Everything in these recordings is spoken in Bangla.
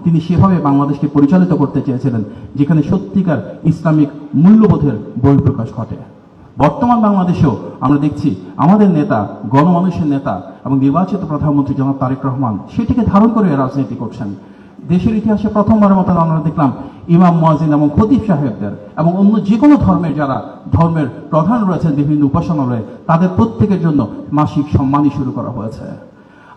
তিনি সেভাবে বাংলাদেশকে পরিচালিত করতে চেয়েছিলেন যেখানে সত্যিকার ইসলামিক মূল্যবোধের বহিঃপ্রকাশ ঘটে। বর্তমান বাংলাদেশেও আমরা দেখছি আমাদের নেতা, গণমানুষের নেতা এবং নির্বাচিত প্রধানমন্ত্রী জনাব তারেক রহমান সেটিকে ধারণ করে রাজনীতি করছেন। দেশের ইতিহাসে প্রথমবারের মতো আমরা দেখলাম ইমাম, মুয়াজ্জিন এবং খতিব সাহেবদের এবং অন্য যে কোনো ধর্মের যারা ধর্মের প্রধান রয়েছেন বিভিন্ন উপাসনালয়ে তাদের প্রত্যেকের জন্য মাসিক সম্মানী শুরু করা হয়েছে।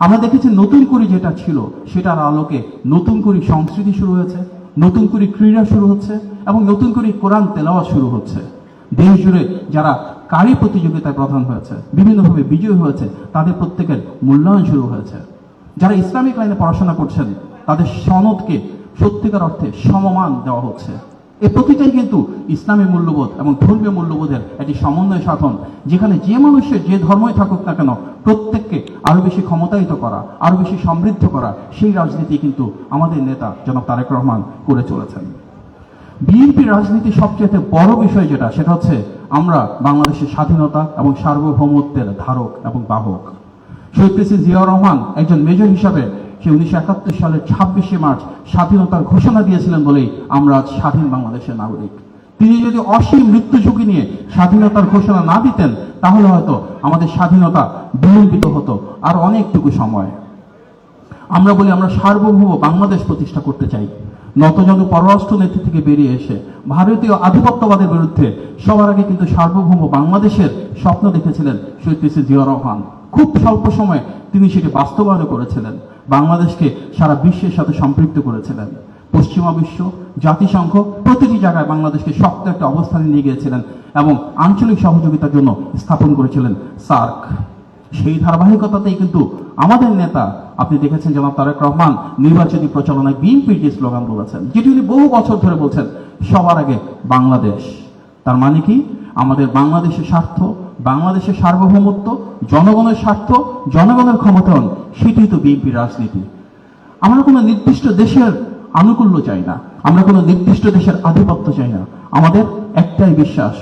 আমরা দেখেছি নতুন করে যেটা ছিল সেটার আলোকে নতুন করে সংস্কৃতি শুরু হয়েছে, নতুন করে ক্রীড়া শুরু হচ্ছে এবং নতুন করে কোরআন তেলাওয়াত শুরু হচ্ছে। দেশ জুড়ে যারা কারি প্রতিযোগিতায় প্রধান হয়েছে, বিভিন্নভাবে বিজয়ী হয়েছে, তাদের প্রত্যেকের মূল্যায়ন শুরু হয়েছে। যারা ইসলামিক লাইনে পড়াশোনা করছেন তাদের সনদকে সত্যিকার অর্থে সমমান দেওয়া হচ্ছে। এই প্রতিটাই কিন্তু ইসলামী মূল্যবোধ এবং ধর্মীয় মূল্যবোধের একটি সমন্বয় সাধন, যেখানে যে মানুষের যে ধর্মই থাকুক না কেন প্রত্যেককে আরো বেশি ক্ষমতায়িত করা, আরো বেশি সমৃদ্ধ করা, সেই রাজনীতি কিন্তু আমাদের নেতা জনাব তারেক রহমান করে চলেছেন। বিএনপির রাজনীতির সবচেয়ে বড় বিষয় যেটা, সেটা হচ্ছে আমরা বাংলাদেশের স্বাধীনতা এবং সার্বভৌমত্বের ধারক এবং বাহক। শহীদ প্রেসিডেন্ট জিয়াউর রহমান একজন মেজর হিসাবে সে 1971 সালের 26শে মার্চ স্বাধীনতার ঘোষণা দিয়েছিলেন বলেই আমরা আজ স্বাধীন বাংলাদেশের নাগরিক। তিনি যদি অসীম মৃত্যু ঝুঁকি নিয়ে স্বাধীনতার ঘোষণা না দিতেন তাহলে হয়তো আমাদের স্বাধীনতা বিলম্বিত হতো আর অনেকটুকু সময়। আমরা বলি আমরা সার্বভৌম বাংলাদেশ প্রতিষ্ঠা করতে চাই। নতজানু পররাষ্ট্র নীতি থেকে বেরিয়ে এসে ভারতীয় আধিপত্যবাদের বিরুদ্ধে সবার আগে কিন্তু সার্বভৌম বাংলাদেশের স্বপ্ন দেখেছিলেন শহীদ প্রেসিডেন্ট জিয়াউর রহমান। খুব স্বল্প সময়ে তিনি সেটি বাস্তবায়ন করেছিলেন, বাংলাদেশকে সারা বিশ্বের সাথে সম্পৃক্ত করেছিলেন। পশ্চিমা বিশ্ব, জাতিসংঘ প্রতিটি জায়গায় বাংলাদেশকে শক্ত একটা অবস্থানে নিয়ে গিয়েছিলেন এবং আঞ্চলিক সহযোগিতার জন্য স্থাপন করেছিলেন সার্ক। সেই ধারাবাহিকতাতেই কিন্তু আমাদের নেতা, আপনি দেখেছেন জনাব তারেক রহমান নির্বাচনী প্রচারণায় বিএনপির যে স্লোগান বলেছেন, যেটি উনি বহু বছর ধরে বলছেন, সবার আগে বাংলাদেশ। তার মানে কি? আমাদের বাংলাদেশের স্বার্থ, বাংলাদেশের সার্বভৌমত্ব, জনগণের স্বার্থ, জনগণের ক্ষমতায়ন, সেটাই তো বিএনপির রাজনীতি। আমরা কোনো নির্দিষ্ট দেশের আনুকূল্য চাই না, আমরা কোনো নির্দিষ্ট দেশের আধিপত্য চাই না। আমাদের একটাই বিশ্বাস,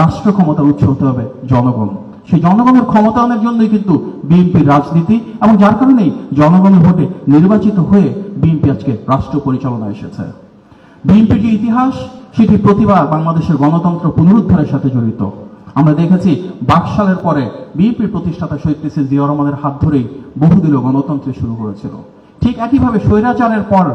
রাষ্ট্র ক্ষমতার উৎস হতে হবে জনগণ। সেই জনগণের ক্ষমতায়নের জন্যই কিন্তু বিএনপির রাজনীতি এবং যার কারণেই জনগণের ভোটে নির্বাচিত হয়ে বিএনপি আজকে রাষ্ট্র পরিচালনায় এসেছে। বিএনপির যে ইতিহাস সেটি প্রতিবার বাংলাদেশের গণতন্ত্র পুনরুদ্ধারের সাথে জড়িত। আমরা দেখেছি বাকশালের পরে বিএনপির প্রতিষ্ঠাতা শহীদ প্রেসিডেন্ট জিয়াউর রহমানের হাত ধরেই বহুদলীয় গণতন্ত্র শুরু হয়েছিল। ঠিক একইভাবে স্বৈরাচারের পর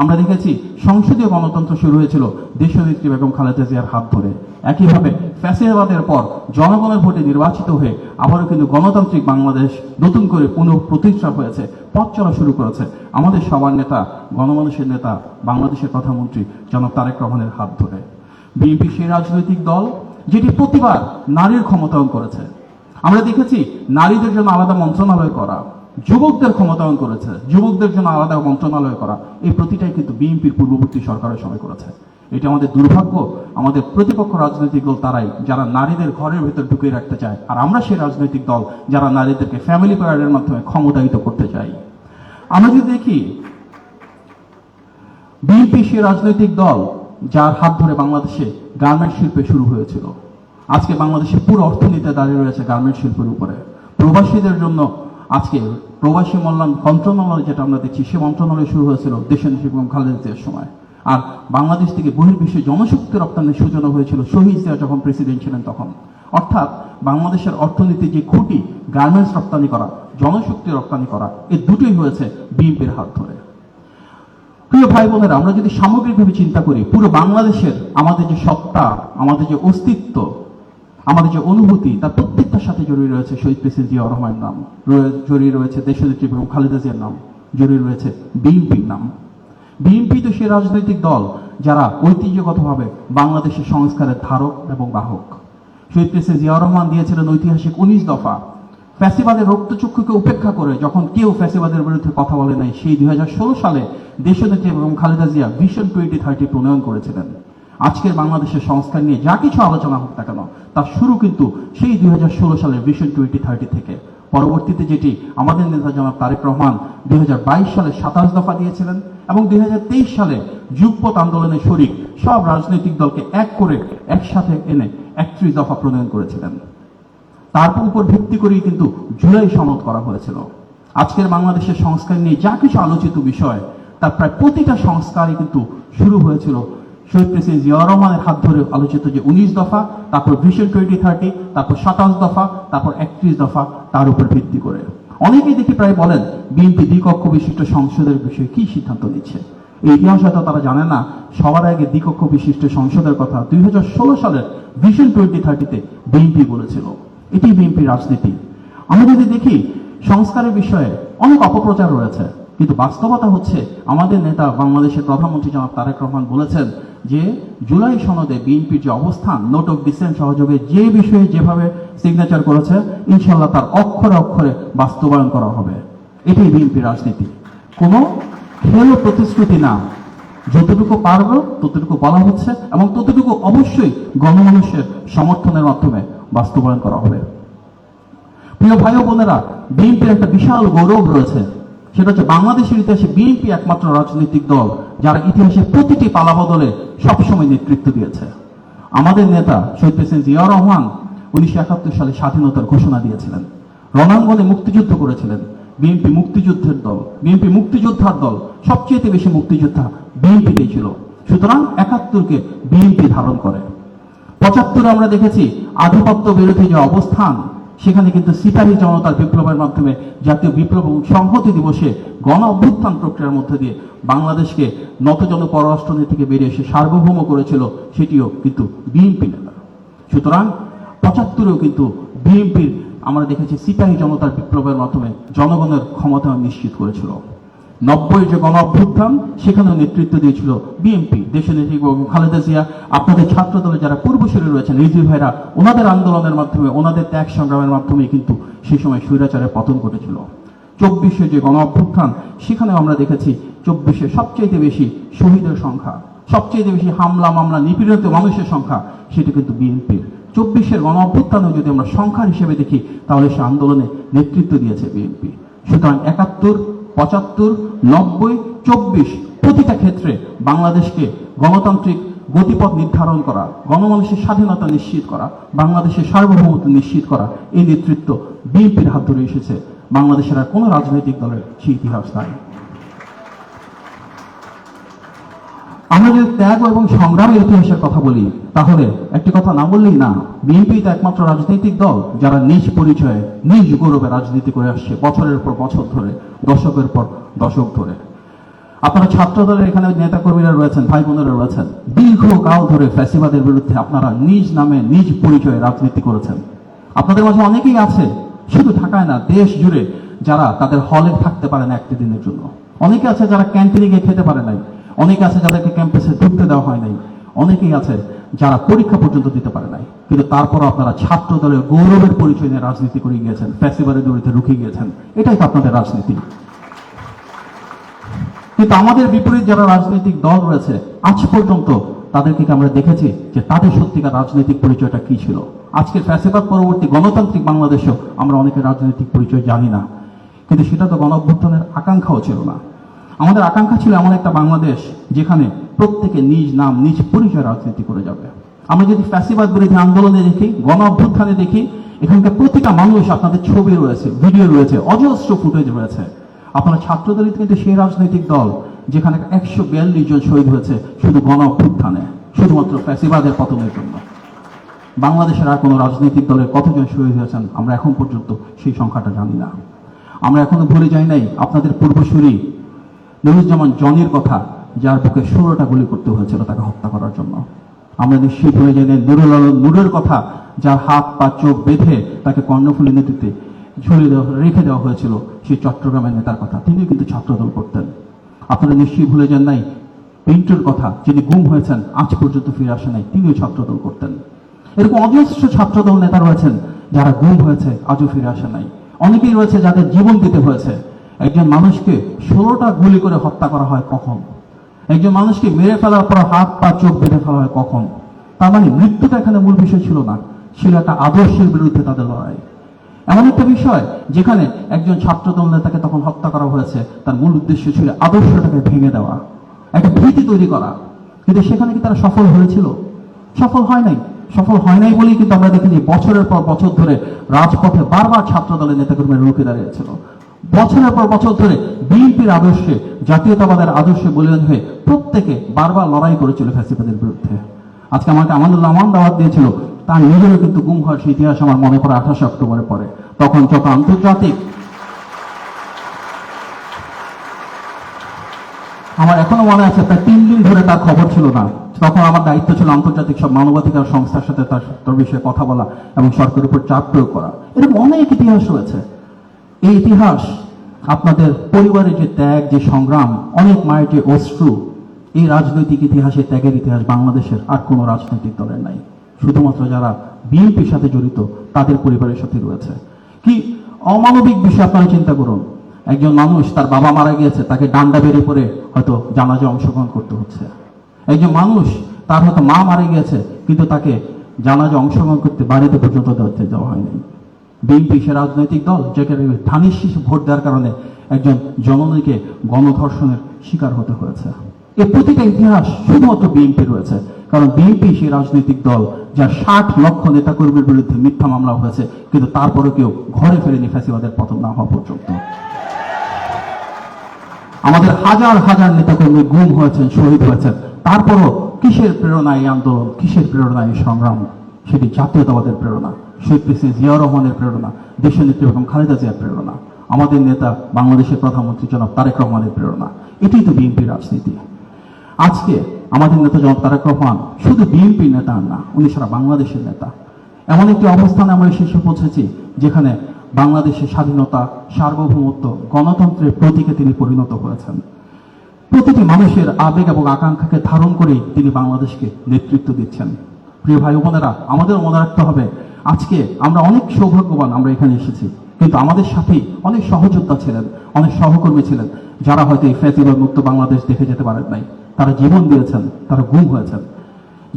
আমরা দেখেছি সংসদীয় গণতন্ত্র শুরু হয়েছিল দেশনেত্রী বেগম খালেদা জিয়ার হাত ধরে। একইভাবে ফ্যাসিবাদের পর জনগণের ভোটে নির্বাচিত হয়ে আবারও কিন্তু গণতান্ত্রিক বাংলাদেশ নতুন করে পুনঃপ্রতিষ্ঠা হয়েছে, পথ চলা শুরু করেছে আমাদের সবার নেতা, গণমানুষের নেতা, বাংলাদেশের প্রধানমন্ত্রী জনাব তারেক রহমানের হাত ধরে। বিএনপি সেই রাজনৈতিক দল যেটি প্রতিবার নারীর ক্ষমতায়ন করেছে। আমরা দেখেছি নারীদের জন্য আলাদা মন্ত্রণালয় করা, যুবকদের ক্ষমতায়ন করেছে, যুবকদের জন্য আলাদা মন্ত্রণালয় করা। এই প্রতিটাই কিন্তু বিএনপির পূর্ববর্তী সরকারের সময় করেছে। এটা আমাদের দুর্ভাগ্য, আমাদের প্রতিপক্ষ রাজনৈতিক দল তারাই যারা নারীদের ঘরের ভেতর ঢুকিয়ে রাখতে চায়, আর আমরা সেই রাজনৈতিক দল যারা নারীদেরকে ফ্যামিলি প্যারেডের মাধ্যমে ক্ষমতায়িত করতে চাই। আমরা যদি দেখি বিএনপি সেই রাজনৈতিক দল যার হাত ধরে বাংলাদেশে গার্মেন্ট শিল্পে শুরু হয়েছিল। আজকে বাংলাদেশের পুরো অর্থনীতি দাঁড়িয়ে রয়েছে গার্মেন্ট শিল্পের উপরে। প্রবাসীদের জন্য আজকে প্রবাসী কল্যাণ মন্ত্রণালয় যেটা আমরা দেখছি, সে মন্ত্রণালয় শুরু হয়েছিল দেশনেত্রী বেগম খালেদা জিয়ার সময়। আর বাংলাদেশ থেকে বহির্বিশ্বে জনশক্তি রপ্তানির সূচনা হয়েছিল শহীদ জিয়া যখন প্রেসিডেন্ট ছিলেন তখন। অর্থাৎ বাংলাদেশের অর্থনীতি যে খুঁটি, গার্মেন্টস রপ্তানি করা, জনশক্তি রপ্তানি করা, এই দুটোই হয়েছে বিএনপির হাত ধরে। প্রিয় ভাই বোনেরা, আমরা যদি সামগ্রিকভাবে চিন্তা করি, পুরো বাংলাদেশের আমাদের যে সত্তা, আমাদের যে অস্তিত্ব, আমাদের যে অনুভূতি, তার প্রত্যেকটার সাথে জড়িয়ে রয়েছে শহীদ প্রেসিডেন্ট জিয়াউর রহমানের নাম, জড়িয়ে রয়েছে দেশনেত্রী বেগম খালেদা জিয়ার নাম, জড়িয়ে রয়েছে বিএনপির নাম। বিএনপি তো সেই রাজনৈতিক দল যারা ঐতিহ্যগতভাবে বাংলাদেশের সংস্কারের ধারক এবং বাহক। শহীদ প্রেসিডেন্ট জিয়াউর রহমান দিয়েছিলেন ঐতিহাসিক 19 দফা। ফ্যাসিবাদের রক্তচক্ষুকে উপেক্ষা করে যখন কেউ ফ্যাসিবাদের বিরুদ্ধে কথা বলে নাই, সেই 2016 সালে দেশনেত্রী এবং খালেদা জিয়া ভিশন 2030 প্রণয়ন করেছিলেন। আজকের বাংলাদেশের সংস্কার নিয়ে যা কিছু আলোচনা হোক না কেন, তার শুরু কিন্তু সেই 2016 সালের ভিশন 2030 থেকে। পরবর্তীতে যেটি আমাদের নেতা জনাব তারেক রহমান 2022 সালে 27 দফা দিয়েছিলেন এবং 2023 সালে যুগপৎ আন্দোলনের শরিক সব রাজনৈতিক দলকে এক করে একসাথে এনে 31 দফা প্রণয়ন করেছিলেন। তার উপর ভিত্তি করেই কিন্তু জুলাই সনদ করা হয়েছিল। আজকের বাংলাদেশের সংস্কার নিয়ে যা কিছু আলোচিত বিষয়, তার প্রায় প্রতিটা সংস্কারই কিন্তু শুরু হয়েছিল শহীদ প্রেসিডেন্ট জিয়াউর রহমানের হাত ধরে আলোচিত যে 19 দফা, তারপর ভিশন 2030, তারপর 27 দফা, তারপর 31 দফা, তার উপর ভিত্তি করে। অনেকেই দেখি প্রায় বলেন বিএনপি দ্বিকক্ষ বিশিষ্ট সংসদের বিষয়ে কি সিদ্ধান্ত নিচ্ছে। এই ইতিহাস হয়তো তারা জানে না, সবার আগে দ্বিকক্ষ বিশিষ্ট সংসদের কথা 2016 সালের ভিশন 2030-তে বিএনপি বলেছিল। এটি বিএনপির রাজনীতি। আমরা যদি দেখি সংস্কারের বিষয়ে অনেক অপপ্রচার রয়েছে, কিন্তু বাস্তবতা হচ্ছে আমাদের নেতা বাংলাদেশের প্রধানমন্ত্রী জনাব তারেক রহমান বলেছেন যে জুলাই সনদে বিএনপির যে অবস্থান, নোট অফ ডিসেন্ট সহযোগে যে বিষয়ে যেভাবে সিগনেচার করেছে, ইনশাল্লাহ তার অক্ষরে অক্ষরে বাস্তবায়ন করা হবে। এটাই বিএনপির রাজনীতি, কোনো খেল প্রতিশ্রুতি না। যতটুকু পারবে ততটুকু বলা হচ্ছে এবং ততটুকু অবশ্যই গণমানুষের সমর্থনের মাধ্যমে বাস্তবায়ন করা হবে। প্রিয় ভাই ও বোনেরা, বিএনপির একটা বিশাল গৌরব রয়েছে, সেটা হচ্ছে বাংলাদেশের ইতিহাসে বিএনপি একমাত্র রাজনৈতিক দল যারা ইতিহাসে প্রতিটি পালাবদলে সবসময় নেতৃত্ব দিয়েছে। আমাদের নেতা শহীদ প্রেসিডেন্ট জিয়াউর রহমান 1971 সালে স্বাধীনতার ঘোষণা দিয়েছিলেন, রণাঙ্গনে মুক্তিযুদ্ধ করেছিলেন। বিএনপি মুক্তিযুদ্ধের দল, বিএনপি মুক্তিযোদ্ধার দল, সবচেয়ে বেশি মুক্তিযোদ্ধা বিএনপিতেই ছিল। সুতরাং 71-কে বিএনপি ধারণ করে। 75-এ আমরা দেখেছি আধিপত্য বিরোধী যে অবস্থান, সেখানে কিন্তু সিপাহী জনতার বিপ্লবের মাধ্যমে জাতীয় বিপ্লব এবং সংহতি দিবসে গণ অভ্যুত্থান প্রক্রিয়ার মধ্যে দিয়ে বাংলাদেশকে নতজন পররাষ্ট্রনীতি থেকে বেরিয়ে এসে সার্বভৌম করেছিল, সেটিও কিন্তু বিএনপি নেতা। সুতরাং 75-এও কিন্তু বিএনপির আমরা দেখেছি সিপাহী জনতার বিপ্লবের মাধ্যমে জনগণের ক্ষমতা নিশ্চিত করেছিল। 90-এর যে গণ অভ্যুত্থান, সেখানেও নেতৃত্ব দিয়েছিল বিএনপি। দেশনেত্রী খালেদা জিয়া, আপনাদের ছাত্র দলে যারা পূর্বসূরি রয়েছেন রিজভী ভাইরা, ওনাদের আন্দোলনের মাধ্যমে, ওনাদের ত্যাগ সংগ্রামের মাধ্যমে কিন্তু সেই সময় স্বৈরাচারের পতন ঘটেছিল। 24-এর যে গণ অভ্যুত্থান, সেখানেও আমরা দেখেছি 24-এ সবচেয়ে বেশি শহীদের সংখ্যা, সবচেয়ে বেশি হামলা মামলা নিপীড়িত মানুষের সংখ্যা, সেটা কিন্তু বিএনপির। 24-এর গণ অভ্যুত্থানও যদি আমরা সংখ্যার হিসেবে দেখি, তাহলে সে আন্দোলনে নেতৃত্ব দিয়েছে বিএনপি। সুতরাং 71, 75, 90, 24 প্রতিটা ক্ষেত্রে বাংলাদেশকে গণতান্ত্রিক গতিপথ নির্ধারণ করা, গণমানুষের স্বাধীনতা নিশ্চিত করা, বাংলাদেশের সার্বভৌমত্ব নিশ্চিত করা, এই নেতৃত্ব বিএনপির হাত ধরে এসেছে। বাংলাদেশের আর কোনো রাজনৈতিক দলের সেই ইতিহাস নাই। আমরা যদি ত্যাগ এবং সংগ্রামের ইতিহাসের কথা বলি, তাহলে একটি কথা না বললেই না, বিএনপি তো একমাত্র রাজনৈতিক দল যারা নিজ পরিচয়ে নিজ গৌরবে রাজনীতি করে আসছে বছরের পর বছর ধরে, দশকের পর দশক ধরে। আপনারা ছাত্র দলের এখানে নেতাকর্মীরা রয়েছেন, ভাই বোনেরা রয়েছেন, দীর্ঘকাল ধরে ফ্যাসিবাদের বিরুদ্ধে আপনারা নিজ নামে নিজ পরিচয়ে রাজনীতি করেছেন। আপনাদের মাঝে অনেকেই আছে, শুধু ঢাকায় না, দেশ জুড়ে, যারা তাদের হলে থাকতে পারে না একটি দিনের জন্য। অনেকে আছে যারা ক্যান্টিনে গিয়ে খেতে পারে নাই, অনেকে আছে যাদেরকে ক্যাম্পাসে ঢুকতে দেওয়া হয় নাই, অনেকেই আছে যারা পরীক্ষা পর্যন্ত দিতে পারে নাই। কিন্তু তারপরও আপনারা ছাত্র দলের গৌরবের পরিচয় নিয়ে রাজনীতি করে গিয়েছেন, ফ্যাসিবাদের বিরুদ্ধে রুখে গিয়েছেন। এটাই তো আপনাদের রাজনীতি। কিন্তু আমাদের বিপরীত যারা রাজনৈতিক দল রয়েছে, আজ পর্যন্ত তাদেরকে আমরা দেখেছি যে তাদের সত্যিকার রাজনৈতিক পরিচয়টা কি ছিল। আজকের ফ্যাসিবাদ পরবর্তী গণতান্ত্রিক বাংলাদেশেও আমরা অনেকের রাজনৈতিক পরিচয় জানি না, কিন্তু সেটা তো গণ অভ্যুত্থানের আকাঙ্ক্ষাও ছিল না। আমাদের আকাঙ্ক্ষা ছিল এমন একটা বাংলাদেশ যেখানে প্রত্যেকে নিজ নাম নিজ পরিচয় রাজনীতি করে যাবে। আমরা যদি ফ্যাসিবাদ বিরোধী আন্দোলনে দেখি, গণ অভ্যুত্থানে দেখি, এখানকার প্রতিটা মানুষ, আপনাদের ছবি রয়েছে, ভিডিও রয়েছে, অজস্র ফুটেজ রয়েছে। আপনারা ছাত্রদল কিন্তু সেই রাজনৈতিক দল যেখানে 142 জন শহীদ হয়েছে শুধু গণ অভ্যুত্থানে, শুধুমাত্র ফ্যাসিবাদের পতনের জন্য। বাংলাদেশের আর কোনো রাজনৈতিক দলের কতজন শহীদ হয়েছেন আমরা এখন পর্যন্ত সেই সংখ্যাটা জানি না। আমরা এখনো ভুলে যাই নাই আপনাদের পূর্বসূরি নুরুজ্জামান জনির কথা, যার বুকে 16টা গুলি করতে হয়েছিল তাকে হত্যা করার জন্য। আমরা নিশ্চিত হয়ে যাই নুরুল আলম নূরের কথা, যার হাত পা চোখ বেঁধে তাকে কর্ণফুলী নদীতে রেখে দেওয়া হয়েছিল, সেই চট্টগ্রামের নেতার কথা। তিনিও কিন্তু ছাত্রদল করতেন। আপনারা নিশ্চয়ই ভুলে যান নাই পিন্টুর কথা, যিনি গুম হয়েছেন, আজ পর্যন্ত ফিরে আসে নাই, তিনিও ছাত্রদল করতেন। এরকম অজস্র ছাত্রদল নেতা রয়েছেন যারা গুম হয়েছে, আজও ফিরে আসে নাই। অনেকেই রয়েছে যাদের জীবন দিতে হয়েছে। একজন মানুষকে 16টা গুলি করে হত্যা করা হয় কখন? একজন মানুষকে মেরে ফেলার পর হাত পা চোখ বেঁধে ফেলা হয় কখন? তার মানে মৃত্যুটা এখানে মূল বিষয় ছিল না, ছিল একটা আদর্শের বিরুদ্ধে তাদের লড়াই। এমন একটা বিষয় যেখানে একজন ছাত্রদল নেতাকে তখন হত্যা করা হয়েছে, তার মূল উদ্দেশ্য ছিল আদর্শটাকে ভেঙে দেওয়া, একটা ভীতি তৈরি করা। কিন্তু সেখানে কি তারা সফল হয়েছিল? সফল হয় নাই। সফল হয় নাই বলেই কিন্তু আমরা দেখি যে বছরের পর বছর ধরে রাজপথে বারবার ছাত্রদলের নেতাকর্মীরা রুখে দাঁড়িয়েছিল। বছরের পর বছর ধরে বিএনপির আদর্শে, জাতীয়তাবাদের আদর্শে বলিয়ান হয়ে প্রত্যেকে বারবার লড়াই করেছিল ফ্যাসিবাদের বিরুদ্ধে। আজকে আমাকে আমানুল্লাহ আমান দাওয়াত দিয়েছিল, তার নিজেরও কিন্তু গুম হওয়ার সেই ইতিহাস আমার মনে পড়ে 28 অক্টোবরে পরে। তখন যত আন্তর্জাতিক, আমার এখনো মনে আছে প্রায় 3 দিন ধরে তার খবর ছিল না। তখন আমার দায়িত্ব ছিল আন্তর্জাতিক সব মানবাধিকার সংস্থার সাথে তার বিষয়ে কথা বলা এবং সরকারের উপর চাপ প্রয়োগ করা। এরকম অনেক ইতিহাস রয়েছে। এই ইতিহাস, আপনাদের পরিবারের যে ত্যাগ, যে সংগ্রাম, অনেক মায়ের যে অশ্রু, এই রাজনৈতিক ইতিহাসে ত্যাগের ইতিহাস বাংলাদেশের আর কোনো রাজনৈতিক দলের নাই। শুধুমাত্র যারা বিএনপির সাথে জড়িত তাদের পরিবারের সাথে রয়েছে। কি অমানবিক বিষয় আপনারা চিন্তা করুন। একজন মানুষ, তার বাবা মারা গিয়েছে, তাকে ডান্ডা বেড়ে পড়ে হয়তো জানাজা অংশগ্রহণ করতে হচ্ছে। একজন মানুষ, তার হয়তো মা মারা গিয়েছে, কিন্তু তাকে জানাজা অংশগ্রহণ করতে বাড়িতে পর্যন্ত দেওয়া হয়নি। বিএনপি সে রাজনৈতিক দল যেখানে ধানের শীষে ভোট দেওয়ার কারণে একজন জননীকে গণধর্ষণের শিকার হতে হয়েছে। এই প্রতিটা ইতিহাস শুধুমাত্র বিএনপি রয়েছে, কারণ বিএনপি সেই রাজনৈতিক দল যার 60 লক্ষ নেতাকর্মীর বিরুদ্ধে মিথ্যা মামলা হয়েছে, কিন্তু তারপরে কেউ ঘরে ফেরেনি ফ্যাসিবাদের পতন না হওয়া পর্যন্ত। আমাদের হাজার হাজার নেতাকর্মী গুম হয়েছেন, শহীদ হয়েছেন, তারপরও কিসের প্রেরণা এই আন্দোলন, কিসের প্রেরণা এই সংগ্রাম? সেটি জাতীয়তাবাদের প্রেরণা, শহীদ প্রেসিডেন্ট জিয়াউর রহমানের প্রেরণা, দেশের নেত্রী বেগম খালেদা জিয়ার প্রেরণা, আমাদের নেতা বাংলাদেশের প্রধানমন্ত্রী জনাব তারেক রহমানের প্রেরণা। এটাই তো বিএনপির রাজনীতি। আজকে আমাদের নেতা জনাব তারেক রহমান শুধু বিএনপির নেতা না, উনি সারা বাংলাদেশের নেতা। এমন একটি অবস্থানে আমরা শেষে পৌঁছেছি যেখানে বাংলাদেশের স্বাধীনতা, সার্বভৌমত্ব, গণতন্ত্রের প্রতীকে তিনি পরিণত হয়েছেন। প্রতিটি মানুষের আবেগ এবং আকাঙ্ক্ষাকে ধারণ করেই তিনি বাংলাদেশকে নেতৃত্ব দিচ্ছেন। প্রিয় ভাই বোনেরা, আমাদের মনে রাখতে হবে, আজকে আমরা অনেক সৌভাগ্যবান আমরা এখানে এসেছি, কিন্তু আমাদের সাথেই অনেক সহযোদ্ধা ছিলেন, অনেক সহকর্মী ছিলেন, যারা হয়তো এই ফ্যাসিবাদ মুক্ত বাংলাদেশ দেখে যেতে পারেন নাই। তারা জীবন দিয়েছেন, তারা গুম হয়েছেন।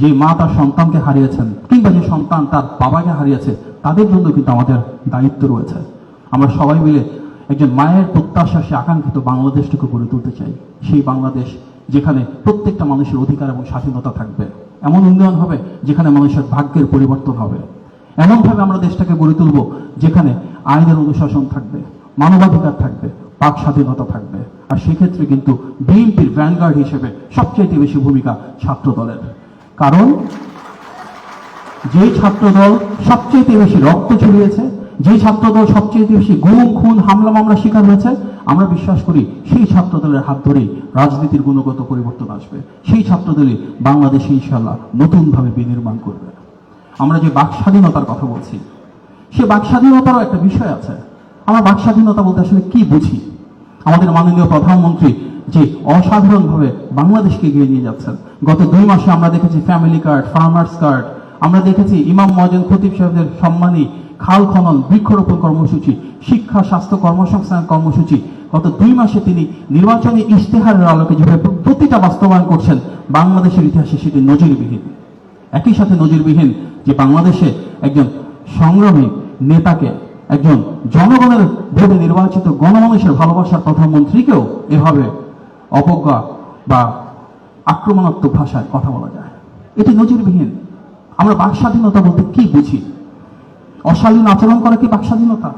যে মা তার সন্তানকে হারিয়েছেন, কিংবা যে সন্তান তার বাবাকে হারিয়েছে, তাদের জন্য কিন্তু আমাদের দায়িত্ব রয়েছে। আমরা সবাই মিলে একজন মায়ের প্রত্যাশা, সে আকাঙ্ক্ষিত বাংলাদেশটুকু গড়ে তুলতে চাই। সেই বাংলাদেশ যেখানে প্রত্যেকটা মানুষের অধিকার এবং স্বাধীনতা থাকবে, এমন উন্নয়ন হবে যেখানে মানুষের ভাগ্যের পরিবর্তন হবে। এমনভাবে আমরা দেশটাকে গড়ে তুলব যেখানে আইনের অনুশাসন থাকবে, মানবাধিকার থাকবে, বাক স্বাধীনতা থাকবে। আর সেক্ষেত্রে কিন্তু বিএনপির ভ্যানগার্ড হিসেবে সবচেয়ে বেশি ভূমিকা ছাত্র দলের। কারণ যেই ছাত্রদল সবচেয়ে বেশি রক্ত ঝরিয়েছে, যেই ছাত্রদল সবচেয়ে বেশি গুম, খুন, হামলা মামলা শিকার হয়েছে, আমরা বিশ্বাস করি সেই ছাত্রদলের হাত ধরেই রাজনীতির গুণগত পরিবর্তন আসবে। সেই ছাত্রদলই বাংলাদেশে ইনশাআল্লাহ নতুনভাবে বিনির্মাণ করবে। আমরা যে বাক স্বাধীনতার কথা বলছি, সে বাক স্বাধীনতারও একটা বিষয় আছে। আমরা বাক স্বাধীনতা বলতে আসলে কি বুঝি? আমাদের মাননীয় প্রধানমন্ত্রী যে অসাধারণভাবে বাংলাদেশকে এগিয়ে নিয়ে যাচ্ছেন। গত 2 মাসে আমরা দেখেছি ফ্যামিলি কার্ড, ফার্মার্স কার্ড, আমরা দেখেছি ইমাম মুয়াজ্জিন খতিব সাহেবদের সম্মানী খাল খনন, বৃক্ষরোপণ কর্মসূচি, শিক্ষা, স্বাস্থ্য, কর্মসংস্থান কর্মসূচি। গত 2 মাসে তিনি নির্বাচনী ইশতেহারের আলোকে যেভাবে প্রতিটা বাস্তবায়ন করছেন, বাংলাদেশের ইতিহাসে সেটি নজিরবিহীন। একই সাথে নজিরবিহীন যে বাংলাদেশে একজন সংগ্রামী নেতাকে, একজন জনগণের ভোটে নির্বাচিত গণমানুষের ভালোবাসার প্রধানমন্ত্রীকেও এভাবে অবজ্ঞা বা আক্রমণাত্মক ভাষায় কথা বলা যায়, এটি নজিরবিহীন। আমরা বাক স্বাধীনতা বলতে কি বুঝি? অশালীন আচরণ করা কি বাক স্বাধীনতা?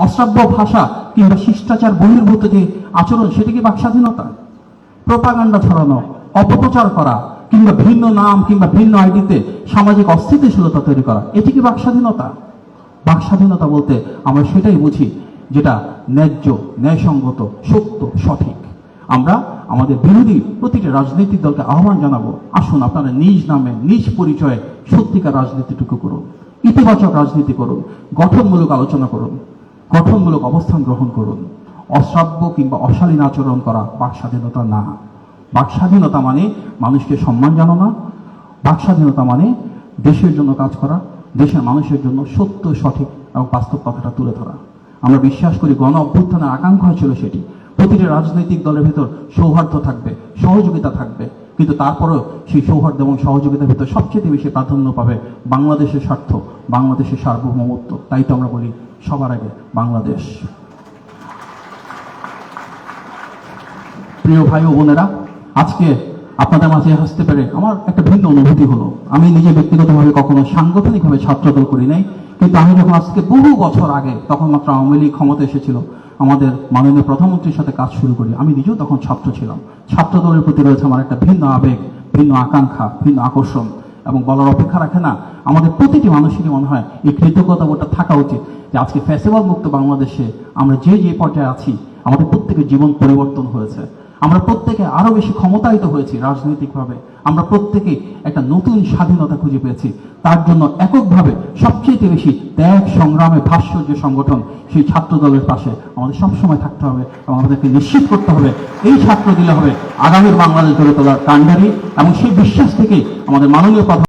অশ্রাব্য ভাষা কিংবা শিষ্টাচার বহির্ভূত যে আচরণ, সেটি কি বাক স্বাধীনতা? প্রোপাগান্ডা ছড়ানো, অপপ্রচার করা, কিংবা ভিন্ন নাম কিংবা ভিন্ন আইডিতে সামাজিক অস্থিতিশীলতা তৈরি করা, এটি কি বাক স্বাধীনতা? বাক স্বাধীনতা বলতে আমরা সেটাই বুঝি যেটা ন্যায্য, ন্যায়সঙ্গত, সত্য, সঠিক। আমরা আমাদের বিরোধী প্রতিটি রাজনৈতিক দলকে আহ্বান জানাবো, আসুন আপনারা নিজ নামে, নিজ পরিচয়ে সত্যিকার রাজনীতিটুকু করুন, ইতিবাচক রাজনীতি করুন, গঠনমূলক আলোচনা করুন, গঠনমূলক অবস্থান গ্রহণ করুন। অশ্রাব্য কিংবা অশালীন আচরণ করা বাক স্বাধীনতা না। বাক স্বাধীনতা মানে মানুষকে সম্মান জানানো, বাক স্বাধীনতা মানে দেশের জন্য কাজ করা, দেশের মানুষের জন্য সত্য, সঠিক এবং বাস্তব কথাটা তুলে ধরা। আমরা বিশ্বাস করি গণ অভ্যুত্থানের আকাঙ্ক্ষা ছিল সেটি, প্রতিটি রাজনৈতিক দলের ভেতর সৌহার্দ্য থাকবে, সহযোগিতা থাকবে, কিন্তু তারপরেও সেই সৌহার্দ্য এবং সহযোগিতার ভেতর সবচেয়ে বেশি প্রাধান্য পাবে বাংলাদেশের স্বার্থ, বাংলাদেশের সার্বভৌমত্ব। তাই তো আমরা বলি সবার আগে বাংলাদেশ। প্রিয় ভাই ও বোনেরা, আজকে আপনাদের মাঝে আসতে পেরে আমার একটা ভিন্ন অনুভূতি হলো। আমি নিজে ব্যক্তিগতভাবে কখনো সাংগঠনিকভাবে ছাত্রদল করি নাই, কিন্তু আমি যখন আজকে বহু বছর আগে, তখন মাত্র আওয়ামী লীগ ক্ষমতা এসেছিল, আমাদের মাননীয় প্রধানমন্ত্রীর সাথে কাজ শুরু করি। আমি নিজেও তখন ছাত্র ছিলাম। ছাত্র দলের প্রতি রয়েছে আমার একটা ভিন্ন আবেগ, ভিন্ন আকাঙ্ক্ষা, ভিন্ন আকর্ষণ, এবং বলার অপেক্ষা রাখে না। আমাদের প্রতিটি মানুষেরই মনে হয় এই কৃতজ্ঞতাবোধটা থাকা উচিত যে আজকে ফ্যাসিবাদ মুক্ত বাংলাদেশে আমরা যে পর্যায়ে আছি, আমাদের প্রত্যেকের জীবন পরিবর্তন হয়েছে। আমরা প্রত্যেকে আরো বেশি ক্ষমতায়িত হয়েছি রাজনৈতিকভাবে। আমরা প্রত্যেকে একটা নতুন স্বাধীনতা খুঁজে পেয়েছি। তার জন্য এককভাবে সবচেয়ে বেশি ত্যাগ সংগ্রামে ভাষ্য যে সংগঠন, সেই ছাত্র দলের পাশে আমাদের সবসময় থাকতে হবে এবং আমাদেরকে নিশ্চিত করতে হবে এই ছাত্র দিলে হবে আগামীর বাংলাদেশ গড়ে তোলার কাণ্ডারি। এবং সেই বিশ্বাস থেকে আমাদের মাননীয় প্রধান